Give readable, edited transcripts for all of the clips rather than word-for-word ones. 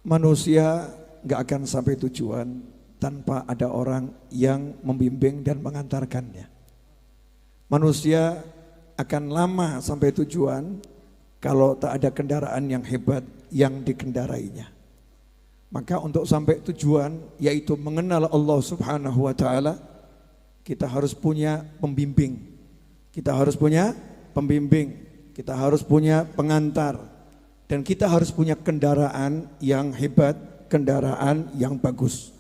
Manusia nggak akan sampai tujuan tanpa ada orang yang membimbing dan mengantarkannya. Manusia akan lama sampai tujuan kalau tak ada kendaraan yang hebat yang dikendarainya. Maka untuk sampai tujuan, yaitu mengenal Allah Subhanahu wa Ta'ala, kita harus punya pembimbing. Kita harus punya pembimbing, kita harus punya pengantar, dan kita harus punya kendaraan yang hebat, kendaraan yang bagus.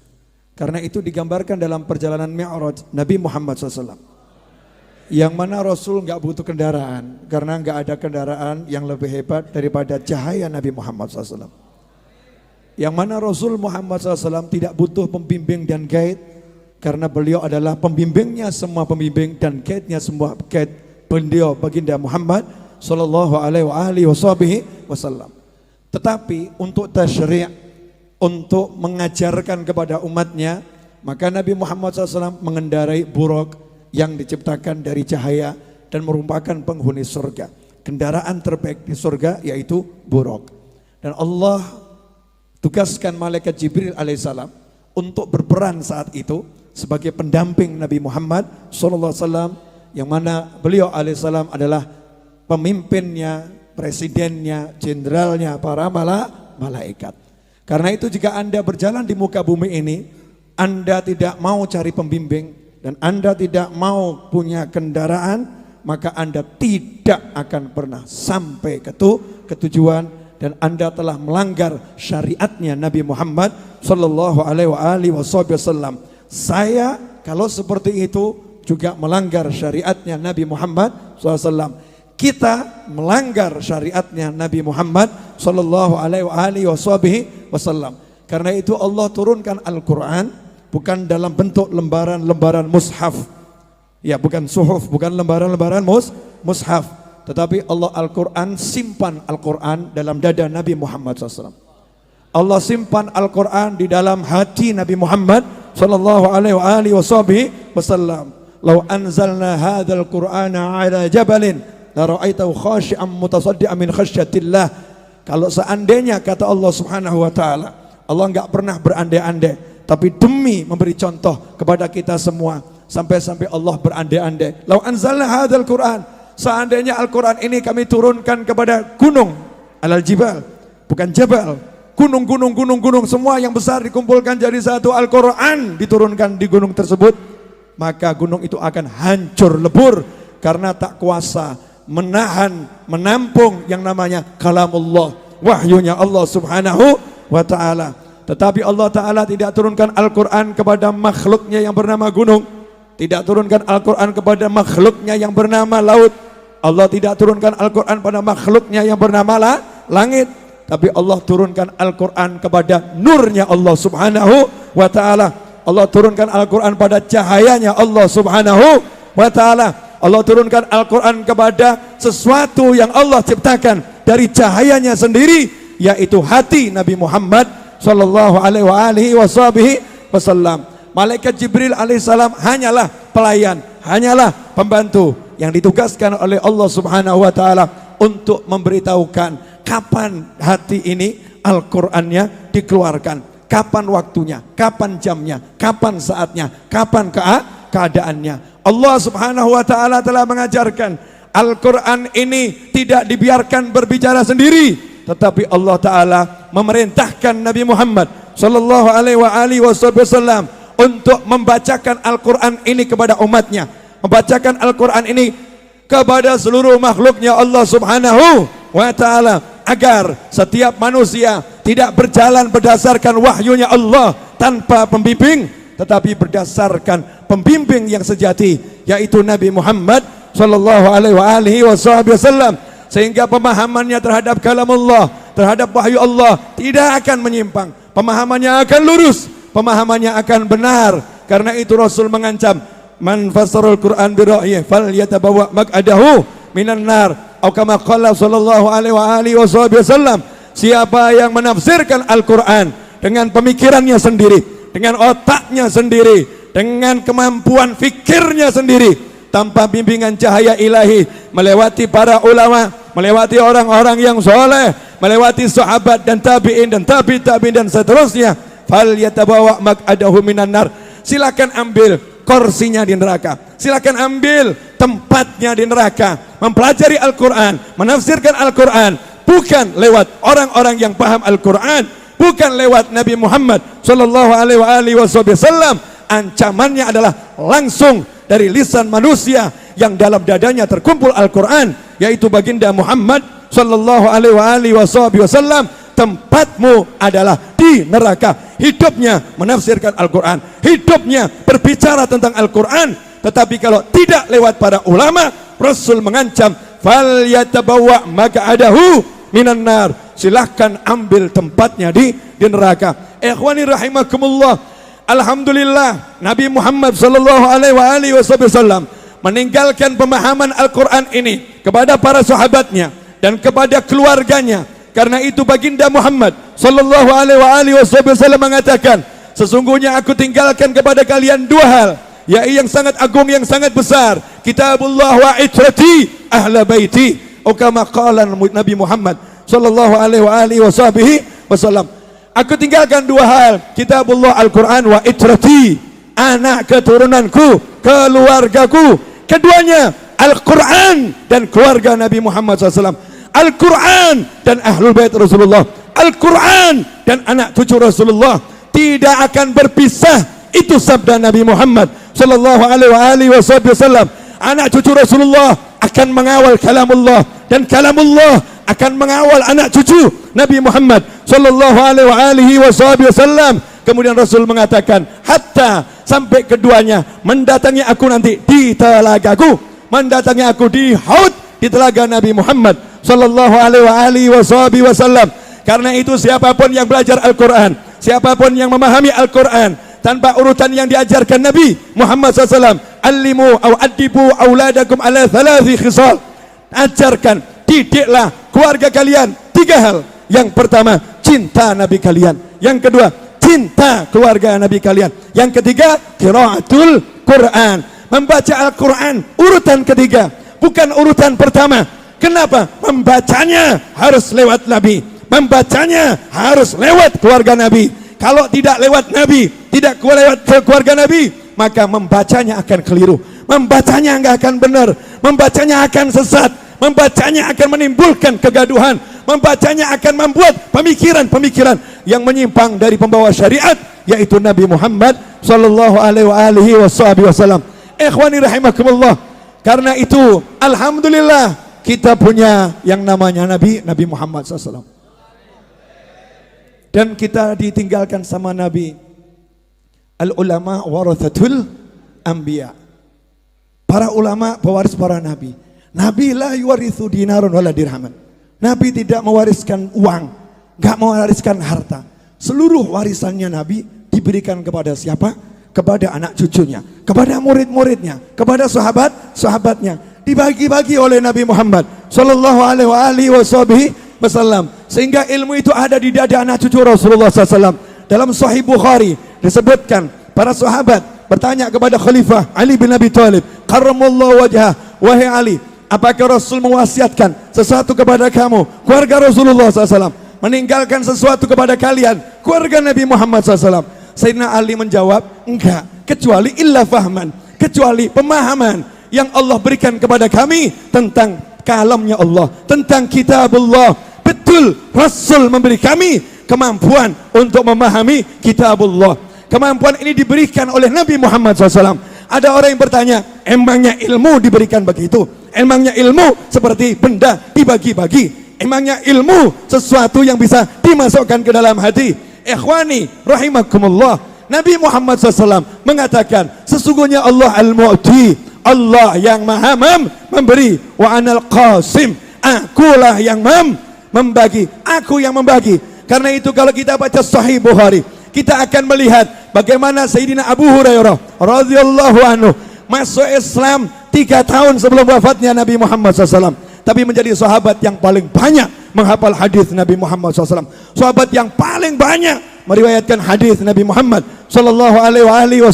Karena itu digambarkan dalam perjalanan Mi'raj Nabi Muhammad SAW, yang mana Rasul nggak butuh kendaraan, karena nggak ada kendaraan yang lebih hebat daripada cahaya Nabi Muhammad SAW. Yang mana Rasul Muhammad SAW tidak butuh pembimbing dan guide, karena beliau adalah pembimbingnya semua pembimbing dan guide-nya semua guide, beliau baginda Muhammad sallallahu alaihi wasallam. Tetapi untuk tasyri', untuk mengajarkan kepada umatnya, maka Nabi Muhammad SAW mengendarai buraq yang diciptakan dari cahaya dan merupakan penghuni surga. Kendaraan terbaik di surga yaitu buraq. Dan Allah tugaskan malaikat Jibril alaihissalam untuk berperan saat itu sebagai pendamping Nabi Muhammad SAW, yang mana beliau alaihissalam adalah pemimpinnya, presidennya, jenderalnya para malaikat. Karena itu jika Anda berjalan di muka bumi ini, Anda tidak mau cari pembimbing dan Anda tidak mau punya kendaraan, maka Anda tidak akan pernah sampai ke tujuan, dan Anda telah melanggar syariatnya Nabi Muhammad sallallahu alaihi wasallam. Saya kalau seperti itu juga melanggar syariatnya Nabi Muhammad SAW. Kita melanggar syariatnya Nabi Muhammad sallallahu alaihi wasallam. Karena itu Allah turunkan Al-Quran bukan dalam bentuk lembaran-lembaran mushaf. Ya, bukan suhuf, bukan lembaran-lembaran mushaf. Tetapi Allah Al-Quran simpan Al-Quran dalam dada Nabi Muhammad SAW. Allah simpan Al-Quran di dalam hati Nabi Muhammad sallallahu alaihi wasallam. Lau anzalna hadzal Qur'ana ala jabalin la ra'aitahu khashi'an mutasaddian min khasyatillah. Kalau seandainya, kata Allah Subhanahu wa Ta'ala, Allah enggak pernah berandai-andai, tapi demi memberi contoh kepada kita semua, sampai-sampai Allah berandai-andai. Lau anzalna hadzal Qur'an, seandainya Al-Quran ini kami turunkan kepada gunung, alal jibal, bukan jabal, gunung semua yang besar dikumpulkan jadi satu, Al-Quran diturunkan di gunung tersebut, maka gunung itu akan hancur lebur karena tak kuasa menampung yang namanya kalamullah, wahyunya Allah Subhanahu wa Ta'ala. Tetapi Allah Ta'ala tidak turunkan Al-Quran kepada makhluknya yang bernama gunung, tidak turunkan Al-Quran kepada makhluknya yang bernama laut, Allah tidak turunkan Al-Quran pada makhluknya yang bernama langit, tapi Allah turunkan Al-Quran kepada nurnya Allah Subhanahu wa Ta'ala. Allah turunkan Al-Quran pada cahayanya Allah Subhanahu wa Ta'ala. Allah turunkan Al-Quran kepada sesuatu yang Allah ciptakan dari cahayanya sendiri, yaitu hati Nabi Muhammad sallallahu alaihi wasallam. Malaikat Jibril alaihissalam hanyalah pelayan, hanyalah pembantu yang ditugaskan oleh Allah Subhanahu wa Ta'ala untuk memberitahukan kapan hati ini Al-Qurannya dikeluarkan, kapan waktunya, kapan jamnya, kapan saatnya, kapan keadaannya. Allah Subhanahu wa Ta'ala telah mengajarkan Al-Quran ini tidak dibiarkan berbicara sendiri, tetapi Allah Ta'ala memerintahkan Nabi Muhammad sallallahu alaihi wasallam untuk membacakan Al-Quran ini kepada umatnya, membacakan Al-Quran ini kepada seluruh makhluknya Allah Subhanahu wa Ta'ala, agar setiap manusia tidak berjalan berdasarkan wahyunya Allah tanpa pembimbing, tetapi berdasarkan pembimbing yang sejati, yaitu Nabi Muhammad sallallahu alaihi wasallam, sehingga pemahamannya terhadap kalamullah, terhadap wahyu Allah tidak akan menyimpang, pemahamannya akan lurus, pemahamannya akan benar. Karena itu Rasul mengancam, man fassarul Quran bi ra'yihi falyatabawa maq'adahu minan nar, atau kama qala sallallahu alaihi wasallam. Siapa yang menafsirkan Al-Quran dengan pemikirannya sendiri, dengan otaknya sendiri, dengan kemampuan fikirnya sendiri, tanpa bimbingan cahaya ilahi, melewati para ulama, melewati orang-orang yang soleh, melewati sahabat dan tabi'in dan tabi'in dan seterusnya, fal yatabawa maq'adahu minan nar. Silakan ambil kursinya di neraka, silakan ambil tempatnya di neraka, mempelajari Al-Quran, menafsirkan Al-Quran, bukan lewat orang-orang yang paham Al-Quran, bukan lewat Nabi Muhammad sallallahu alaihi wasallam. Ancamannya adalah langsung dari lisan manusia yang dalam dadanya terkumpul Al-Quran, yaitu baginda Muhammad sallallahu alaihi wasallam. Tempatmu adalah di neraka. Hidupnya menafsirkan Al-Quran, hidupnya berbicara tentang Al-Quran. Tetapi kalau tidak lewat para ulama, Rasul mengancam, fal yatabawa maq'adahu minan nar. Silahkan ambil tempatnya di neraka. Ikhwani rahimakumullah, alhamdulillah Nabi Muhammad sallallahu alaihi wasallam meninggalkan pemahaman Al-Quran ini kepada para sahabatnya dan kepada keluarganya. Karena itu baginda Muhammad sallallahu alaihi wasallam mengatakan, sesungguhnya aku tinggalkan kepada kalian dua hal, yaitu yang sangat agung, yang sangat besar, kitabullah wa itrati ahla baiti, atau kama qala Nabi Muhammad sallallahu alaihi wasallam. Aku tinggalkan dua hal, kitabullah Al-Quran wa itrati, anak keturunanku, keluargaku. Keduanya Al-Quran dan keluarga Nabi Muhammad SAW. Al-Quran dan ahlul bait Rasulullah, Al-Quran dan anak cucu Rasulullah tidak akan berpisah. Itu sabda Nabi Muhammad sallallahu alaihi wasallam. Anak cucu Rasulullah akan mengawal kalamullah, dan kalamullah akan mengawal anak cucu Nabi Muhammad sallallahu alaihi wasallam. Kemudian Rasul mengatakan, hatta sampai keduanya mendatangi aku nanti di telagaku, mendatangi aku di haud, di telaga Nabi Muhammad sallallahu alaihi wasallam. Karena itu siapapun yang belajar Al-Quran, siapapun yang memahami Al-Quran tanpa urutan yang diajarkan Nabi Muhammad SAW, allimu au adibu auladakum ala thalathi khisal, ajarkan, didiklah keluarga kalian tiga hal. Yang pertama, cinta Nabi kalian. Yang kedua, cinta keluarga Nabi kalian. Yang ketiga, qiraatul Quran, membaca Al-Quran. Urutan ketiga, bukan urutan pertama. Kenapa? Membacanya harus lewat Nabi, membacanya harus lewat keluarga Nabi. Kalau tidak lewat Nabi, tidak lewat keluarga Nabi, maka membacanya akan keliru, membacanya enggak akan benar, membacanya akan sesat, membacanya akan menimbulkan kegaduhan, membacanya akan membuat pemikiran-pemikiran yang menyimpang dari pembawa syariat, yaitu Nabi Muhammad sallallahu alaihi wasallam. Ikhwani rahimakumullah, karena itu alhamdulillah kita punya yang namanya Nabi Muhammad SAW. Dan kita ditinggalkan sama Nabi. Al-ulama warathatul anbiya. Para ulama pewaris para nabi. Nabi la yuwarithu dinarun wala dirhaman. Nabi tidak mewariskan uang, enggak mewariskan harta. Seluruh warisannya Nabi diberikan kepada siapa? Kepada anak cucunya, kepada murid-muridnya, kepada sahabat-sahabatnya. Dibagi-bagi oleh Nabi Muhammad sallallahu alaihi wasallam, sehingga ilmu itu ada di dada anak cucu Rasulullah SAW. Dalam Sahih Bukhari disebutkan, para sahabat bertanya kepada Khalifah Ali bin Abi Thalib, karramallahu wajhah, wahai Ali, apakah Rasul mewasiatkan sesuatu kepada kamu, keluarga Rasulullah SAW, meninggalkan sesuatu kepada kalian, keluarga Nabi Muhammad SAW? Sayyidina Ali menjawab, enggak, kecuali illa fahman, kecuali pemahaman yang Allah berikan kepada kami tentang kalamnya Allah, tentang kitabullah. Betul, Rasul memberi kami kemampuan untuk memahami kitabullah. Kemampuan ini diberikan oleh Nabi Muhammad SAW. Ada orang yang bertanya, emangnya ilmu diberikan begitu? Emangnya ilmu seperti benda dibagi-bagi? Emangnya ilmu sesuatu yang bisa dimasukkan ke dalam hati? Ikhwani rahimakumullah, Nabi Muhammad SAW mengatakan, sesungguhnya Allah al-Mu'ti, Allah yang maha memberi, wa anal qasim, akulah yang membagi, aku yang membagi. Karena itu kalau kita baca Sahih Bukhari, kita akan melihat bagaimana Sayyidina Abu Hurairah radhiyallahu anhu masuk Islam 3 tahun sebelum wafatnya Nabi Muhammad SAW, tapi menjadi sahabat yang paling banyak menghafal hadis Nabi Muhammad SAW, sahabat yang paling banyak meriwayatkan hadis Nabi Muhammad sallallahu alaihi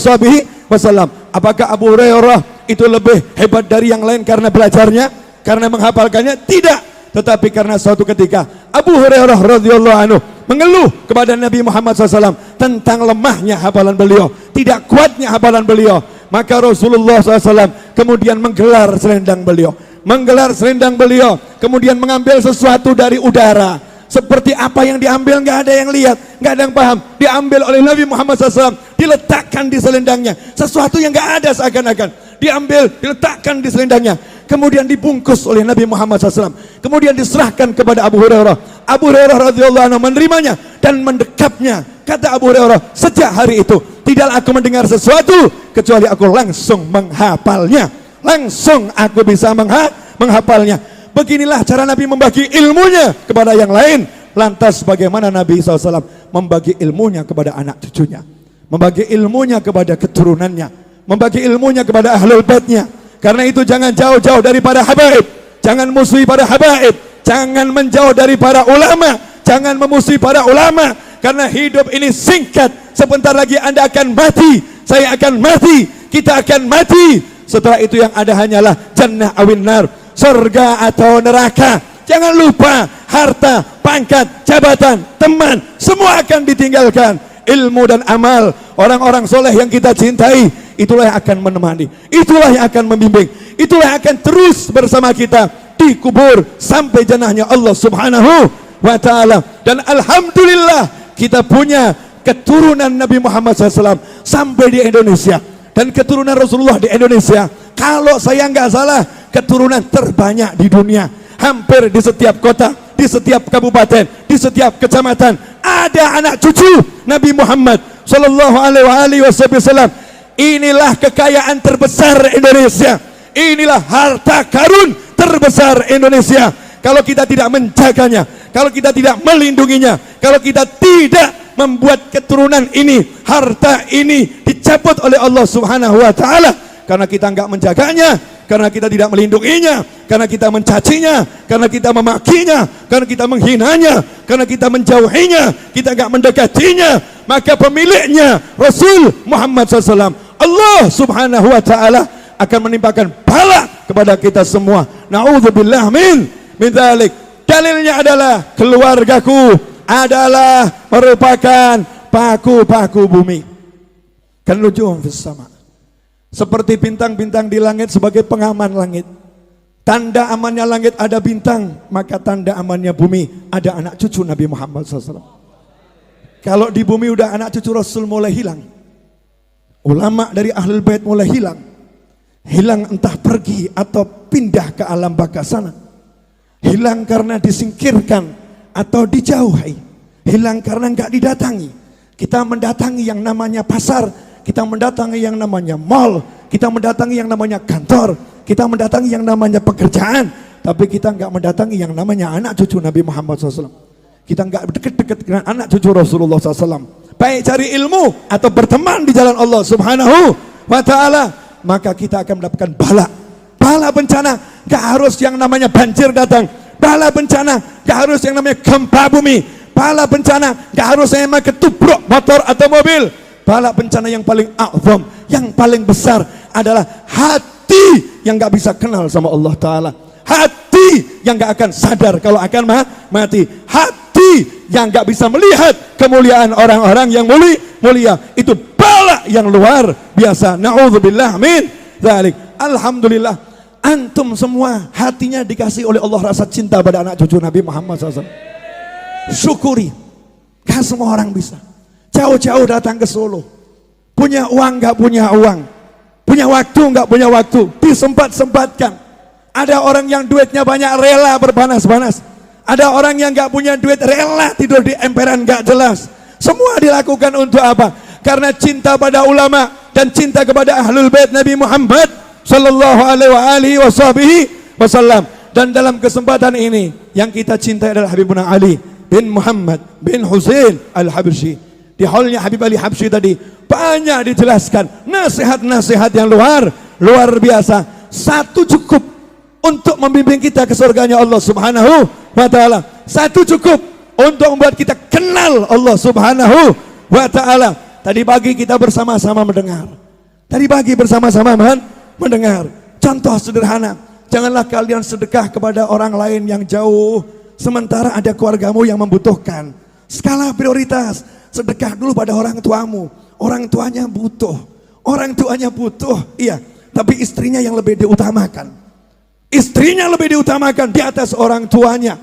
wasallam. Apakah Abu Hurairah itu lebih hebat dari yang lain karena belajarnya, karena menghafalkannya? Tidak, tetapi karena suatu ketika Abu Hurairah radhiyallahu anhu mengeluh kepada Nabi Muhammad SAW tentang lemahnya hafalan beliau, tidak kuatnya hafalan beliau. Maka Rasulullah SAW kemudian menggelar selendang beliau, kemudian mengambil sesuatu dari udara. Seperti apa yang diambil nggak ada yang lihat, nggak ada yang paham. Diambil oleh Nabi Muhammad SAW, diletakkan di selendangnya. Sesuatu yang nggak ada seakan-akan diambil, diletakkan di selendangnya. Kemudian dibungkus oleh Nabi Muhammad SAW. Kemudian diserahkan kepada Abu Hurairah. Abu Hurairah radhiyallahu anhu menerimanya dan mendekapnya. Kata Abu Hurairah, sejak hari itu tidaklah aku mendengar sesuatu kecuali aku langsung menghafalnya. Langsung aku bisa menghafalnya. Beginilah cara Nabi membagi ilmunya kepada yang lain. Lantas bagaimana Nabi SAW membagi ilmunya kepada anak cucunya, membagi ilmunya kepada keturunannya, membagi ilmunya kepada ahlul baitnya. Karena itu jangan jauh-jauh dari para habaib, jangan musuhi para habaib, jangan menjauh dari para ulama, jangan memusuhi para ulama. Karena hidup ini singkat, sebentar lagi Anda akan mati, saya akan mati, kita akan mati. Setelah itu yang ada hanyalah jannah awin nar, surga atau neraka. Jangan lupa harta, pangkat, jabatan, teman, semua akan ditinggalkan. Ilmu dan amal orang-orang soleh yang kita cintai, itulah yang akan menemani, itulah yang akan membimbing, itulah yang akan terus bersama kita di kubur sampai jannahnya Allah Subhanahu wa ta'ala. Dan alhamdulillah kita punya keturunan Nabi Muhammad SAW sampai di Indonesia, dan keturunan Rasulullah di Indonesia. Kalau saya nggak salah, keturunan terbanyak di dunia. Hampir di setiap kota, di setiap kabupaten, di setiap kecamatan ada anak cucu Nabi Muhammad Sallallahu Alaihi Wasallam. Inilah kekayaan terbesar Indonesia. Inilah harta karun terbesar Indonesia. Kalau kita tidak menjaganya, kalau kita tidak melindunginya, kalau kita tidak membuat keturunan ini, harta ini dicabut oleh Allah Subhanahu wa ta'ala, karena kita enggak menjaganya, karena kita tidak melindunginya, karena kita mencacinya, karena kita memakinya, karena kita menghinanya, karena kita menjauhinya, kita enggak mendekatinya, maka pemiliknya Rasul Muhammad SAW, Allah Subhanahu wa ta'ala akan menimpakan bala kepada kita semua. Na'udzubillah min dzalik. Dalilnya adalah keluargaku adalah merupakan paku-paku bumi. Kan nujum fis sama, seperti bintang-bintang di langit sebagai pengaman langit. Tanda amannya langit ada bintang, maka tanda amannya bumi ada anak cucu Nabi Muhammad SAW. Kalau di bumi udah anak cucu Rasul mulai hilang, ulama dari ahlul bait mulai hilang, entah pergi atau pindah ke alam baka sana, hilang karena disingkirkan atau dijauhi, hilang karena nggak didatangi. Kita mendatangi yang namanya pasar, kita mendatangi yang namanya mall, kita mendatangi yang namanya kantor, kita mendatangi yang namanya pekerjaan, tapi kita nggak mendatangi yang namanya anak cucu Nabi Muhammad SAW. Kita nggak dekat-dekat dengan anak cucu Rasulullah SAW. Baik cari ilmu atau berteman di jalan Allah Subhanahu wa ta'ala, maka kita akan mendapatkan bala bencana. Gak harus yang namanya banjir datang, bala bencana. Gak harus yang namanya gempa bumi, bala bencana. Gak harus yang namanya ketubruk motor atau mobil. Bala bencana yang paling azam, yang paling besar adalah hati yang gak bisa kenal sama Allah Ta'ala, hati yang gak akan sadar kalau akan mati, hati yang gak bisa melihat kemuliaan orang-orang yang mulia. Itu bala yang luar biasa. Na'udzubillah min dzalik. Alhamdulillah, antum semua hatinya dikasih oleh Allah rasa cinta pada anak cucu Nabi Muhammad SAW. Syukuri. Gak semua orang bisa. Jauh-jauh datang ke Solo, punya uang gak punya uang, punya waktu gak punya waktu, disempat-sempatkan. Ada orang yang duitnya banyak rela berpanas-panas, ada orang yang gak punya duit rela tidur di emperan gak jelas. Semua dilakukan untuk apa? Karena cinta pada ulama dan cinta kepada ahlul bait Nabi Muhammad Sallallahu Alaihi Wasallam. Dan dalam kesempatan ini yang kita cintai adalah Habibuna Ali bin Muhammad bin Husain Al-Habsyi. Di haulnya Habib Ali Habsyi tadi banyak dijelaskan nasihat-nasihat yang luar biasa. Satu cukup untuk membimbing kita ke surganya Allah Subhanahu wa ta'ala. Satu cukup untuk membuat kita kenal Allah Subhanahu wa ta'ala. Tadi pagi kita bersama-sama mendengar. Tadi pagi bersama-sama mendengar. Contoh sederhana, janganlah kalian sedekah kepada orang lain yang jauh Sementara ada keluargamu yang membutuhkan. Skala prioritas, sedekah dulu pada orang tuamu. Orang tuanya butuh. Orang tuanya butuh, iya. Tapi istrinya yang lebih diutamakan. Istrinya lebih diutamakan di atas orang tuanya.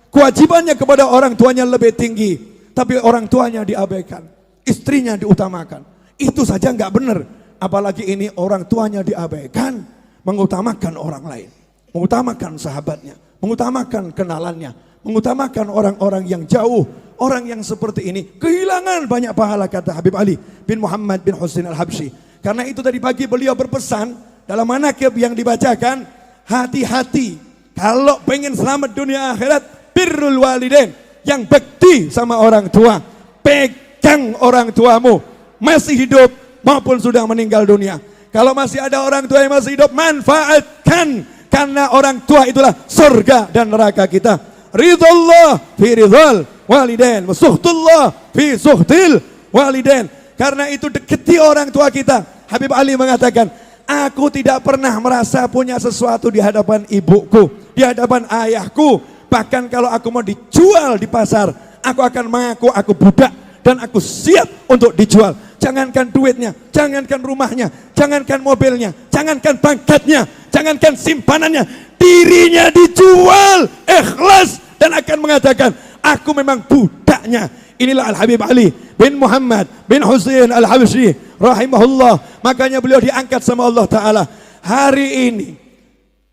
Kewajibannya kepada orang tuanya lebih tinggi. Tapi orang tuanya diabaikan. Istrinya diutamakan. Itu saja nggak benar. Apalagi ini orang tuanya diabaikan, mengutamakan orang lain. Mengutamakan sahabatnya. Mengutamakan kenalannya. Mengutamakan orang-orang yang jauh. Orang yang seperti ini kehilangan banyak pahala, kata Habib Ali bin Muhammad bin Husain al-Habsyi. Karena itu tadi pagi beliau berpesan dalam manaqib yang dibacakan, hati-hati kalau pengen selamat dunia akhirat, birrul walidain, yang bekti sama orang tua. Pegang orang tuamu masih hidup maupun sudah meninggal dunia. Kalau masih ada orang tua yang masih hidup, manfaatkan, karena orang tua itulah surga dan neraka kita. Ridallah fi ridal walidain, suhtullah fi suhtil walidain. Karena itu deketi orang tua kita. Habib Ali mengatakan, aku tidak pernah merasa punya sesuatu di hadapan ibuku, di hadapan ayahku. Bahkan kalau aku mau dijual di pasar, aku akan mengaku aku budak dan aku siap untuk dijual. Jangankan duitnya, jangankan rumahnya, jangankan mobilnya, jangankan pangkatnya, jangankan simpanannya, dirinya dijual ikhlas dan akan mengatakan, aku memang budaknya. Inilah Al-Habib Ali bin Muhammad bin Husain al-Habsyi rahimahullah. Makanya beliau diangkat sama Allah Ta'ala. Hari ini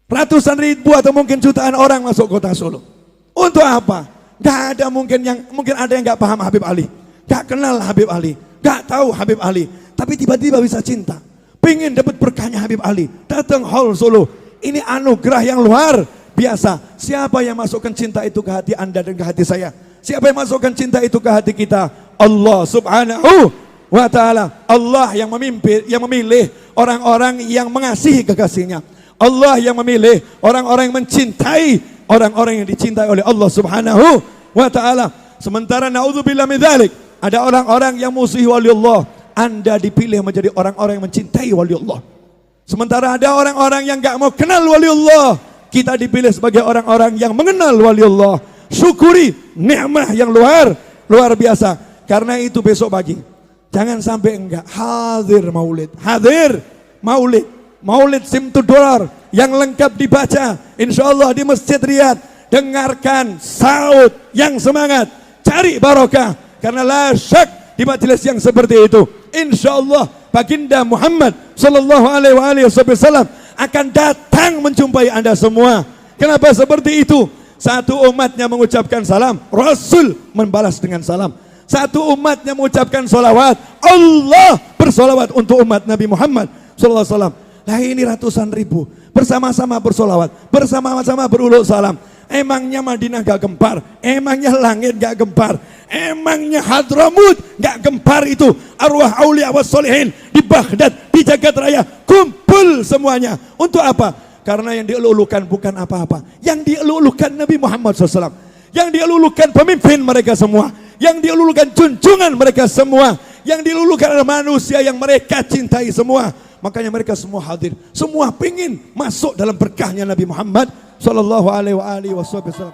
ratusan ribu atau mungkin jutaan orang masuk kota Solo. Untuk apa? Gak ada mungkin ada yang gak paham Habib Ali, gak kenal Habib Ali, gak tahu Habib Ali, tapi tiba-tiba bisa cinta, pengen dapat berkahnya Habib Ali, datang hall Solo. Ini anugerah yang luar biasa. Siapa yang masukkan cinta itu ke hati Anda dan ke hati saya? Siapa yang masukkan cinta itu ke hati kita? Allah Subhanahu wa Ta'ala. Allah yang memilih orang-orang yang mengasihi kekasihnya. Allah yang memilih orang-orang yang mencintai orang-orang yang dicintai oleh Allah Subhanahu wa Ta'ala. Sementara naudzubillah min dzalik, ada orang-orang yang musuhi waliullah. Anda dipilih menjadi orang-orang yang mencintai waliullah. Sementara ada orang-orang yang gak mau kenal waliullah, kita dipilih sebagai orang-orang yang mengenal waliullah. Syukuri nikmah yang luar biasa. Karena itu besok pagi jangan sampai enggak hadir maulid. Hadir maulid. Maulid Simtudurar yang lengkap dibaca insyaallah di Masjid Riyadh. Dengarkan saud yang semangat, cari barokah. Karena la syak di majelis yang seperti itu insyaallah baginda Muhammad sallallahu alaihi wasallam akan datang menjumpai Anda semua. Kenapa seperti itu? Satu umatnya mengucapkan salam, Rasul membalas dengan salam. Satu umatnya mengucapkan salawat, Allah bersolawat untuk umat Nabi Muhammad sallallahu alaihi wasallam. Nah ini ratusan ribu bersama-sama bersolawat, bersama-sama beruluk salam. Emangnya Madinah gak gempar? Emangnya langit gak gempar? Emangnya Hadramut gak gempar itu? Arwah aulia wassolihin di Baghdad, di Jagat Raya kumpul semuanya. Untuk apa? Karena yang dielulukan bukan apa-apa. Yang dielulukan Nabi Muhammad SAW. Yang dielulukan pemimpin mereka semua. Yang dielulukan junjungan mereka semua. Yang dielulukan adalah manusia yang mereka cintai semua. Makanya mereka semua hadir. Semua pingin masuk dalam berkahnya Nabi Muhammad SAW.